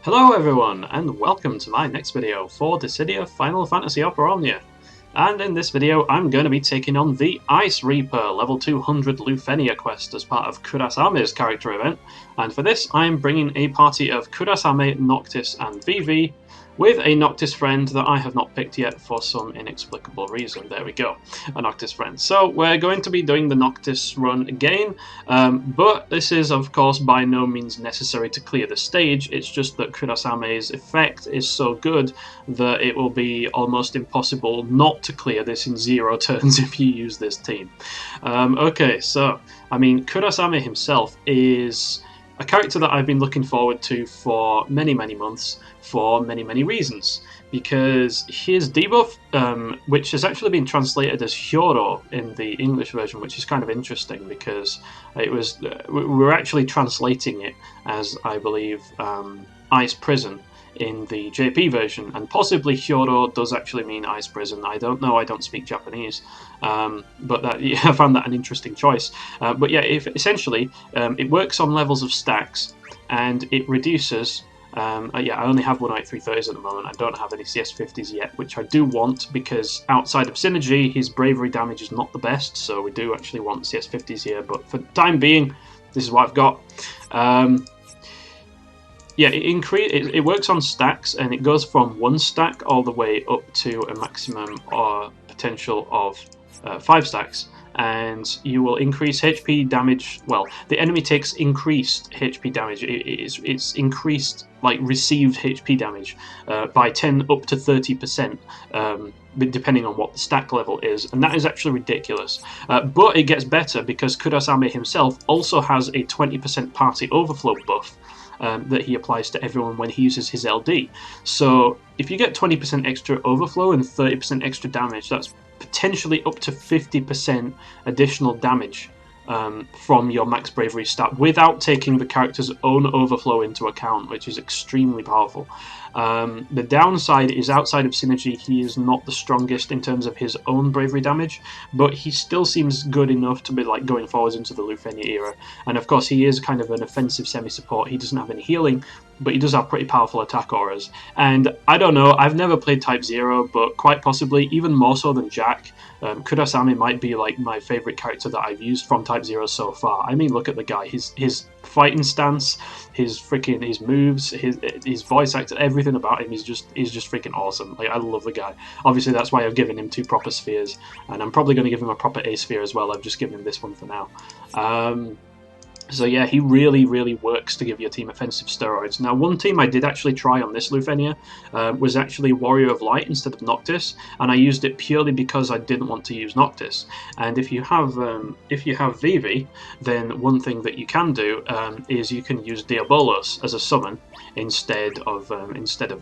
Hello everyone, and welcome to my next video for Dissidia Final Fantasy Opera Omnia. And in this video I'm going to be taking on the Ice Reaper level 200 Lufenia quest as part of Kurasame's character event, and for this I'm bringing a party of Kurasame, Noctis and Vivi, with a Noctis friend that I have not picked yet for some inexplicable reason. There we go, a Noctis friend. So we're going to be doing the Noctis run again, but this is of course by no means necessary to clear the stage. It's just that Kurasame's effect is so good that it will be almost impossible not to clear this in 0 turns if you use this team. Okay, so I mean, Kurasame himself is a character that I've been looking forward to for many months for many reasons, because his debuff, which has actually been translated as Hyoro in the English version, which is kind of interesting because it was we were actually translating it as, I believe, Ice Prison in the JP version, and possibly Hyoro does actually mean Ice Prison. I don't know, I don't speak Japanese, but that, yeah, I found that an interesting choice. But yeah, essentially it works on levels of stacks, and it reduces yeah, I only have 18330s at the moment. I don't have any CS50s yet, which I do want, because outside of synergy his bravery damage is not the best, so we do actually want CS50s here, but for the time being this is what I've got. Yeah, it works on stacks, and it goes from 1 stack all the way up to a maximum potential of 5 stacks, and you will increase HP damage. Well, the enemy takes increased HP damage. It's increased, like, received HP damage by 10 up to 30%, depending on what the stack level is, and that is actually ridiculous. But it gets better because Kurasame himself also has a 20% party overflow buff that he applies to everyone when he uses his LD. So if you get 20% extra overflow and 30% extra damage, that's potentially up to 50% additional damage from your max bravery stat without taking the character's own overflow into account, which is extremely powerful. The downside is, outside of synergy, he is not the strongest in terms of his own bravery damage, but he still seems good enough to be like going forwards into the Lufenia era. And of course he is kind of an offensive semi-support. He doesn't have any healing, but he does have pretty powerful attack auras. And I don't know, I've never played Type 0, but quite possibly, even more so than Jack, Kurasame might be like my favourite character that I've used from Type 0 so far. I mean, look at the guy, his fighting stance, his moves, his voice actor, everything about him is just freaking awesome. Like, I love the guy. Obviously that's why I've given him 2 proper spheres, and I'm probably going to give him a proper A sphere as well. I've just given him this one for now. So yeah, he really works to give your team offensive steroids. Now, one team I did actually try on this Lufenia was actually Warrior of Light instead of Noctis, and I used it purely because I didn't want to use Noctis. And if you have Vivi, then one thing that you can do is you can use Diabolos as a summon instead of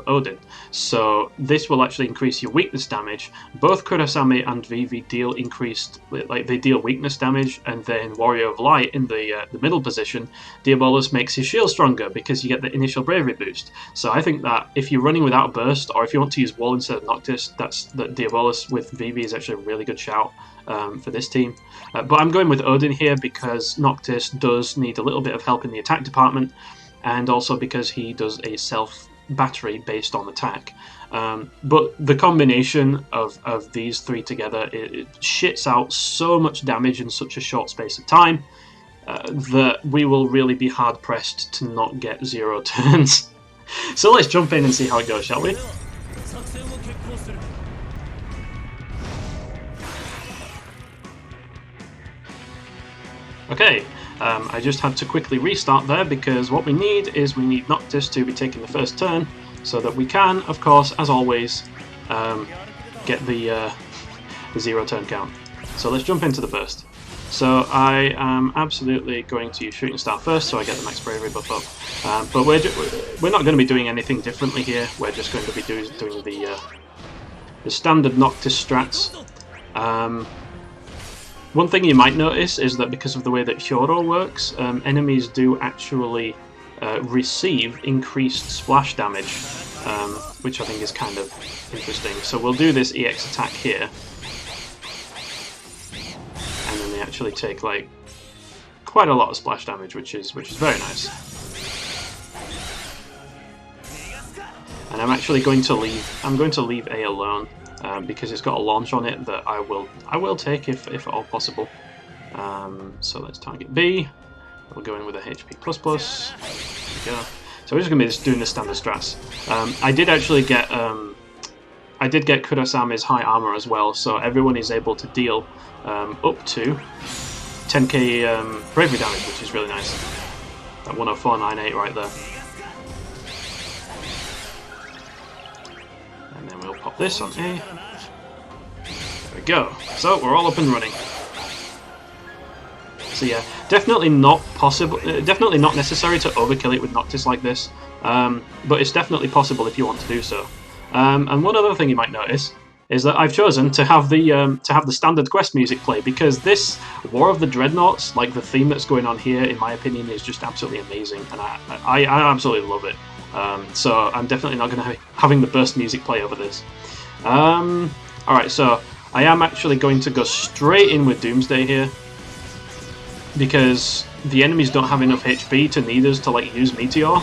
Odin. So this will actually increase your weakness damage. Both Kurasame and Vivi deal deal weakness damage, and then Warrior of Light in the middle position, Diabolos makes his shield stronger because you get the initial bravery boost. So I think that if you're running without burst, or if you want to use wall instead of Noctis, that Diabolos with Vivi is actually a really good shout for this team. But I'm going with Odin here because Noctis does need a little bit of help in the attack department, and also because he does a self battery based on attack. But the combination of these 3 together, it shits out so much damage in such a short space of time that we will really be hard pressed to not get 0 turns. So let's jump in and see how it goes, shall we? Okay, I just had to quickly restart there because what we need Noctis to be taking the first turn, so that we can, of course, as always, get the 0 turn count. So let's jump into the burst. So I am absolutely going to use Shooting Star first, so I get the max bravery buff up. But we're not going to be doing anything differently here. We're just going to be doing the standard Noctis strats. One thing you might notice is that because of the way that Hyoro works, enemies do actually receive increased splash damage, which I think is kind of interesting. So we'll do this EX attack here, and then they actually take like quite a lot of splash damage, which is very nice. and I'm actually going to leave A alone because it's got a launch on it that I will take if at all possible. So let's target B. We'll go in with a HP++. There we go. So we're just going to be doing the standard strats. I did actually get Kurasame's high armor as well, so everyone is able to deal up to 10k bravery damage, which is really nice. That 10498 right there. And then we'll pop this on A. There we go. So we're all up and running. So yeah, definitely not possible. Definitely not necessary to overkill it with Noctis like this, but it's definitely possible if you want to do so. And one other thing you might notice is that I've chosen to have the standard quest music play because this War of the Dreadnoughts, like the theme that's going on here, in my opinion, is just absolutely amazing, and I absolutely love it. So I'm definitely not going to be having the burst music play over this. Alright, so I am actually going to go straight in with Doomsday here, because the enemies don't have enough HP to need us to like use Meteor.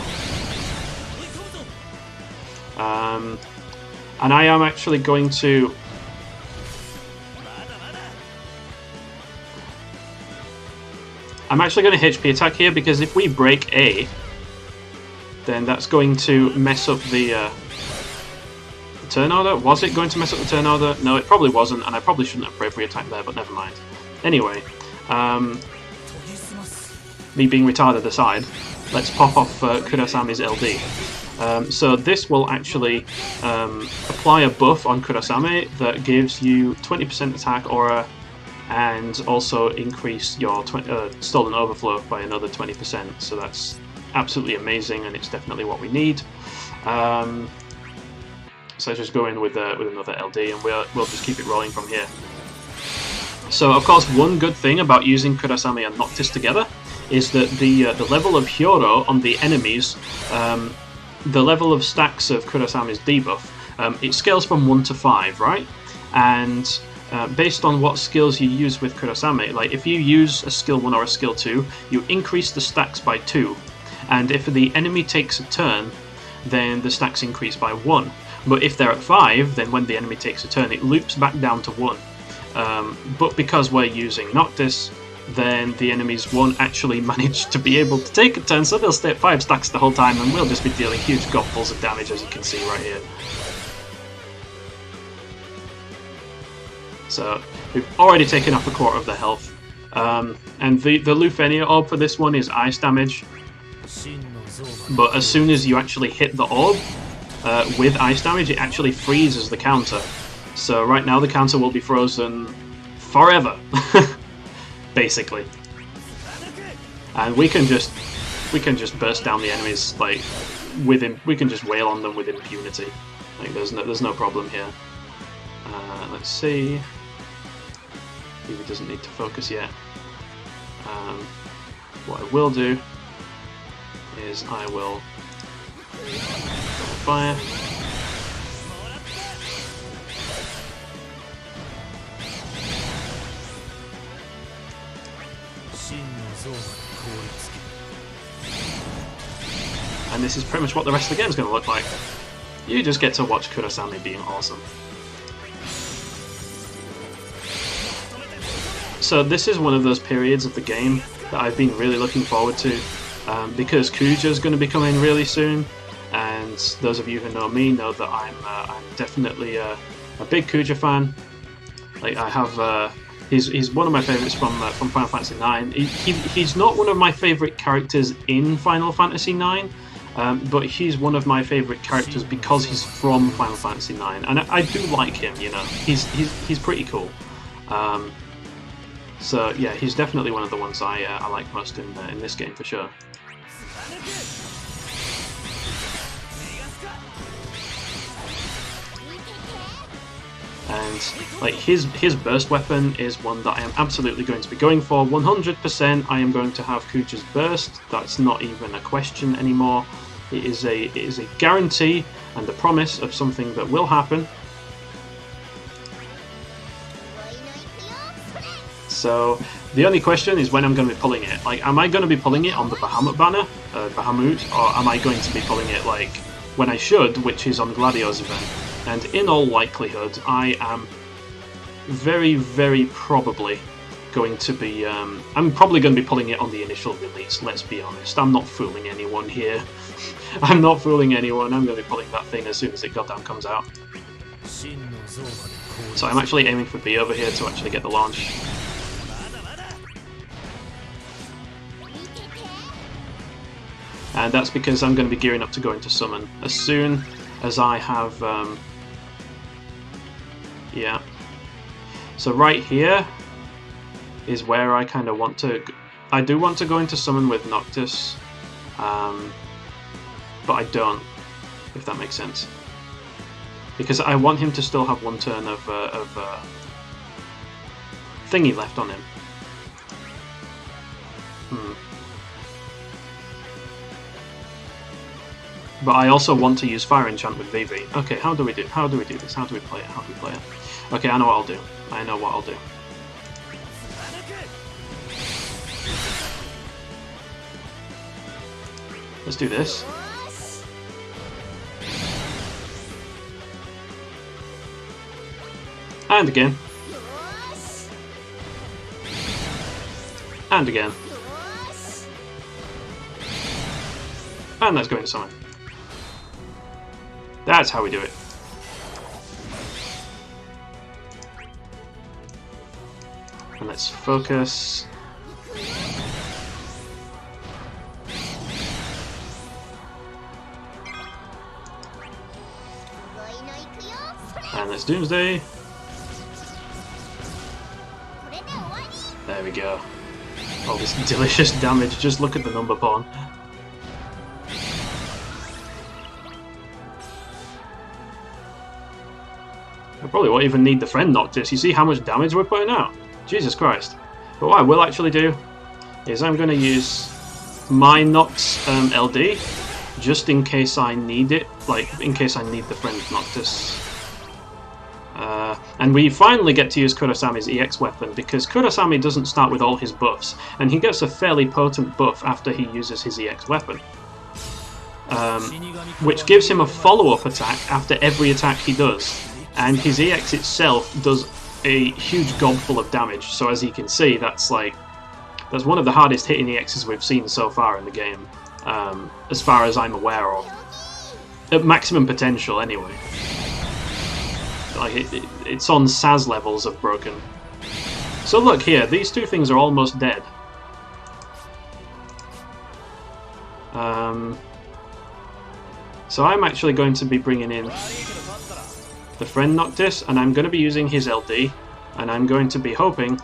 And I am actually going to... I'm actually going to HP attack here because if we break A, then that's going to mess up the turn order. Was it going to mess up the turn order? No, it probably wasn't, and I probably shouldn't have bravery attack there, but never mind. Anyway, me being retarded aside, let's pop off Kurasame's LD. So this will actually apply a buff on Kurasame that gives you 20% attack aura and also increase your stolen overflow by another 20%. So that's absolutely amazing, and it's definitely what we need. So let's just go in with another LD, and we'll just keep it rolling from here. So of course, one good thing about using Kurasame and Noctis together is that the level of Hyoro on the enemies, the level of stacks of Kurasame's debuff, it scales from 1 to 5, right? And based on what skills you use with Kurasame, like if you use a skill 1 or a skill 2, you increase the stacks by 2. And if the enemy takes a turn, then the stacks increase by 1. But if they're at 5, then when the enemy takes a turn, it loops back down to 1. But because we're using Noctis, then the enemies won't actually manage to be able to take a turn, so they'll stay at 5 stacks the whole time, and we'll just be dealing huge gobfuls of damage, as you can see right here. So we've already taken off a quarter of their health, and the Lufenia orb for this one is ice damage, but as soon as you actually hit the orb with ice damage, it actually freezes the counter. So right now the counter will be frozen forever. Basically, and we can just burst down the enemies like we can just wail on them with impunity. Like there's no problem here. Let's see. Vivi doesn't need to focus yet. What I will do is I will fire. And this is pretty much what the rest of the game is going to look like. You just get to watch Kurasame being awesome. So this is one of those periods of the game that I've been really looking forward to, because Kuja's going to be coming really soon, and those of you who know me know that I'm definitely a big Kuja fan. Like I have. He's one of my favourites from Final Fantasy IX. He's not one of my favourite characters in Final Fantasy IX, but he's one of my favourite characters because he's from Final Fantasy IX, and I do like him. You know, he's pretty cool. So yeah, he's definitely one of the ones I like most in this game for sure. And like his burst weapon is one that I am absolutely going to be going for. 100% I am going to have Kuja's burst. That's not even a question anymore. It is a guarantee and a promise of something that will happen. So the only question is when I'm going to be pulling it. Like, am I going to be pulling it on the Bahamut banner, Bahamut, or am I going to be pulling it like when I should, which is on Gladio's event. And in all likelihood, I am very, very probably going to be... I'm probably going to be pulling it on the initial release, let's be honest. I'm not fooling anyone here. I'm not fooling anyone. I'm going to be pulling that thing as soon as it goddamn comes out. So I'm actually aiming for B over here to actually get the launch. And that's because I'm going to be gearing up to go into summon. As soon as I have... yeah. So right here is where I kind of want to... I do want to go into summon with Noctis. But I don't, if that makes sense. Because I want him to still have one turn of thingy left on him. But I also want to use Fire Enchant with Vivi. Okay, how do we do this? How do we play it? Okay, I know what I'll do. Let's do this. And again. And again. And that's going to summon. That's how we do it. And let's focus. And let's Doomsday. There we go. All this delicious damage. Just look at the number pawn. I probably won't even need the friend Noctis. You see how much damage we're putting out? Jesus Christ. But what I will actually do is I'm going to use my Nox LD just in case I need it. Like, in case I need the friend Noctis. And we finally get to use Kurasame's EX weapon, because Kurasame doesn't start with all his buffs, and he gets a fairly potent buff after he uses his EX weapon. Which gives him a follow-up attack after every attack he does. And his EX itself does a huge gobful of damage, so as you can see, that's one of the hardest hitting EXs we've seen so far in the game, as far as I'm aware of. At maximum potential, anyway. Like, it's on SAS levels of broken. So look here, these two things are almost dead. So I'm actually going to be bringing in the friend Noctis, and I'm going to be using his LD, and I'm going to be hoping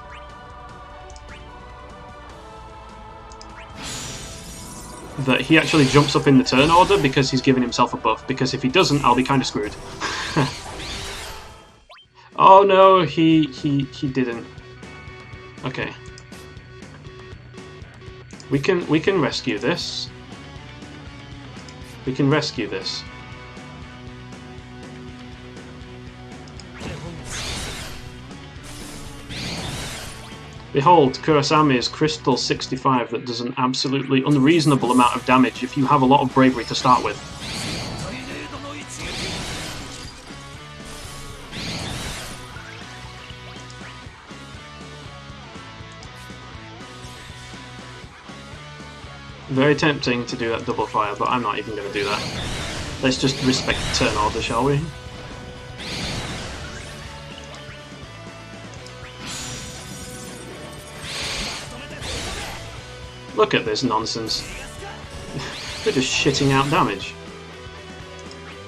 that he actually jumps up in the turn order because he's giving himself a buff, because if he doesn't, I'll be kind of screwed. Oh no, he didn't. Okay. We can rescue this. We can rescue this. Behold, Kurasame's Crystal 65 that does an absolutely unreasonable amount of damage if you have a lot of bravery to start with. Very tempting to do that double fire, but I'm not even going to do that. Let's just respect the turn order, shall we? Look at this nonsense. We're just shitting out damage.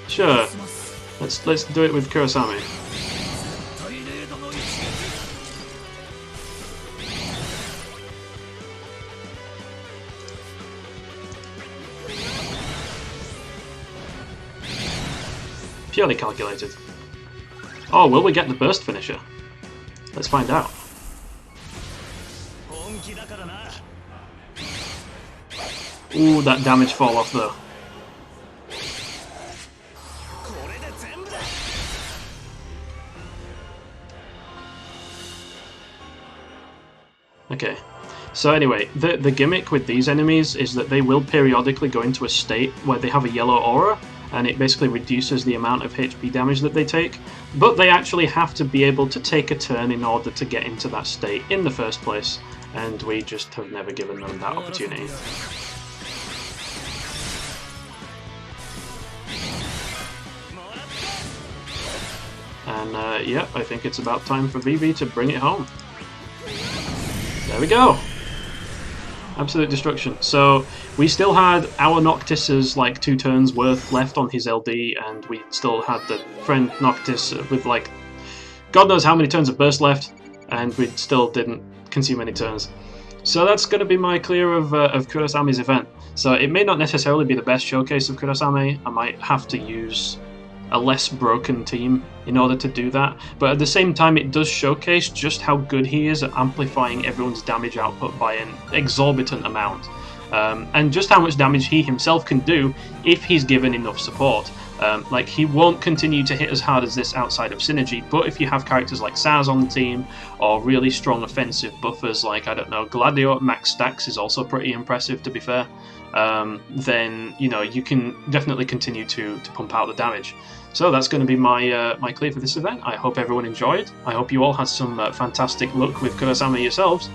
Sure. Let's do it with Kurasame. Purely calculated. Oh, will we get the burst finisher? Let's find out. Ooh, that damage fall off though. Okay, so anyway, the gimmick with these enemies is that they will periodically go into a state where they have a yellow aura, and it basically reduces the amount of HP damage that they take, but they actually have to be able to take a turn in order to get into that state in the first place, and we just have never given them that opportunity. And yeah, I think it's about time for Vivi to bring it home. There we go! Absolute destruction. So we still had our Noctis's like 2 turns worth left on his LD, and we still had the friend Noctis with like God knows how many turns of burst left, and we still didn't consume any turns. So that's going to be my clear of Kurasame's event. So it may not necessarily be the best showcase of Kurasame. I might have to use a less broken team in order to do that, but at the same time it does showcase just how good he is at amplifying everyone's damage output by an exorbitant amount, and just how much damage he himself can do if he's given enough support. Like, he won't continue to hit as hard as this outside of synergy, but if you have characters like Saz on the team, or really strong offensive buffers like, I don't know, Gladio at max stacks is also pretty impressive, to be fair, then, you know, you can definitely continue to pump out the damage. So that's going to be my my clear for this event. I hope everyone enjoyed. I hope you all had some fantastic luck with Kurasame yourselves,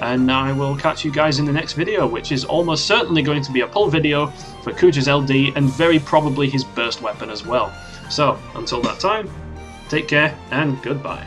and I will catch you guys in the next video, which is almost certainly going to be a pull video for Kuja's LD, and very probably his burst weapon as well. So, until that time, take care and goodbye.